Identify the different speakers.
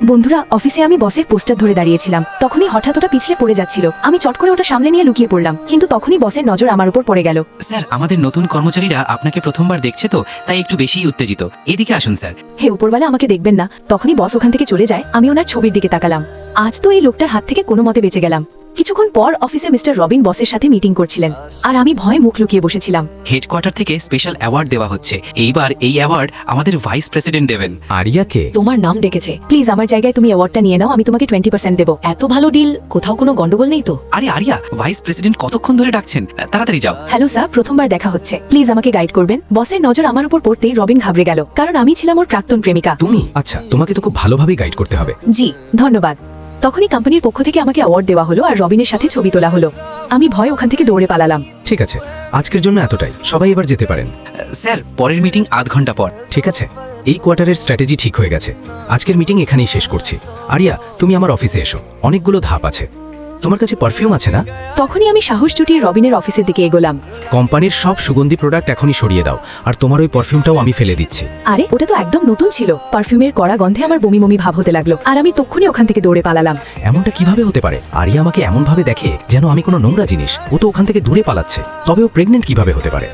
Speaker 1: বন্ধুরা, অফিসে আমি বসের পোস্টার ধরে দাঁড়িয়েছিলাম, তখনই হঠাৎ ওটা পিছলে পড়ে যাচ্ছিল। আমি চট করে ওটা সামনে নিয়ে লুকিয়ে পড়লাম, কিন্তু তখনই বসের নজর আমার উপর পড়ে গেল।
Speaker 2: স্যার, আমাদের নতুন কর্মচারীরা আপনাকে প্রথমবার দেখছে তো, তাই একটু বেশিই উত্তেজিত। এদিকে আসুন স্যার।
Speaker 1: হে উপরওয়ালা, আমাকে দেখবেন না। তখনই বস ওখান থেকে চলে যায়। আমি ওনার ছবির দিকে তাকালাম। আজ তো এই লোকটার হাত থেকে কোনো মতে বেঁচে গেলাম। কিছুক্ষণ পর অফিসে মিস্টার রবিন বসের সাথে মিটিং করছিলেন, আর আমি ভয়ে মুখ লুকিয়ে বসেছিলাম।
Speaker 2: হেডকোয়ার্টার থেকে স্পেশাল অ্যাওয়ার্ড দেওয়া হচ্ছে। এইবার এই অ্যাওয়ার্ড আমাদের ভাইস প্রেসিডেন্ট দেবেন।
Speaker 3: আরিয়াকে?
Speaker 1: তোমার নাম ডেকেছে। প্লিজ আমার জায়গায় তুমি অ্যাওয়ার্ডটা নিয়ে নাও, আমি তোমাকে 20% দেবো। এত ভালো ডিল, কোথাও কোনো গন্ডগোল নেই তো?
Speaker 2: আরে আরিয়া, ভাইস প্রেসিডেন্ট কতক্ষণ ধরে ডাকছেন, তাড়াতাড়ি যাও।
Speaker 1: হ্যালো স্যার, প্রথমবার দেখা হচ্ছে, প্লিজ আমাকে গাইড করবেন। বসের নজর আমার উপর পড়তেই রবিন ঘাবড়ে গেল, কারণ আমি ছিলাম ওর প্রাক্তন প্রেমিকা।
Speaker 3: তুমি? আচ্ছা, তোমাকে তো খুব ভালোভাবে গাইড করতে হবে।
Speaker 1: জি ধন্যবাদ। তখনই কোম্পানির পক্ষ থেকে আমাকে অ্যাওয়ার্ড দেওয়া হলো আর রবিনের সাথে ছবি তোলা হলো। আমি ভয় ওখান থেকে দৌড়ে পালালাম।
Speaker 3: ঠিক আছে, আজকের জন্য এতটাই। সবাই এবার যেতে পারেন।
Speaker 2: স্যার, পরের মিটিং আধ ঘন্টা পর।
Speaker 3: ঠিক আছে, এই কোয়ার্টারের স্ট্র্যাটেজি ঠিক হয়ে গেছে। আজকের মিটিং এখানেই শেষ করছি। আরিয়া, তুমি আমার অফিসে এসো, অনেকগুলো ধাপ আছে। তোমার কাছে পারফিউম আছে না?
Speaker 1: তখনই আমি সাহস জুটিয়ে রবিনের অফিসের দিকে এগোলাম।
Speaker 3: কোম্পানির সব সুগন্ধি প্রোডাক্ট এখনই সরিয়ে দাও, আর তোমার ওই পারফিউমটাও আমি ফেলে দিচ্ছি।
Speaker 1: আরে ওটা তো একদম নতুন ছিল। পারফিউমের কড়া গন্ধে আমার বমি বমি ভাব হতে লাগলো, আর আমি তক্ষুনি ওখান থেকে দৌড়ে পালালাম।
Speaker 3: এমনটা কিভাবে হতে পারে? আরিয়া আমাকে এমন ভাবে দেখে যেন আমি কোনো নোংরা জিনিস। ও তো ওখান থেকে দূরে পালাচ্ছে। তবে ও প্রেগনেন্ট কিভাবে হতে পারে?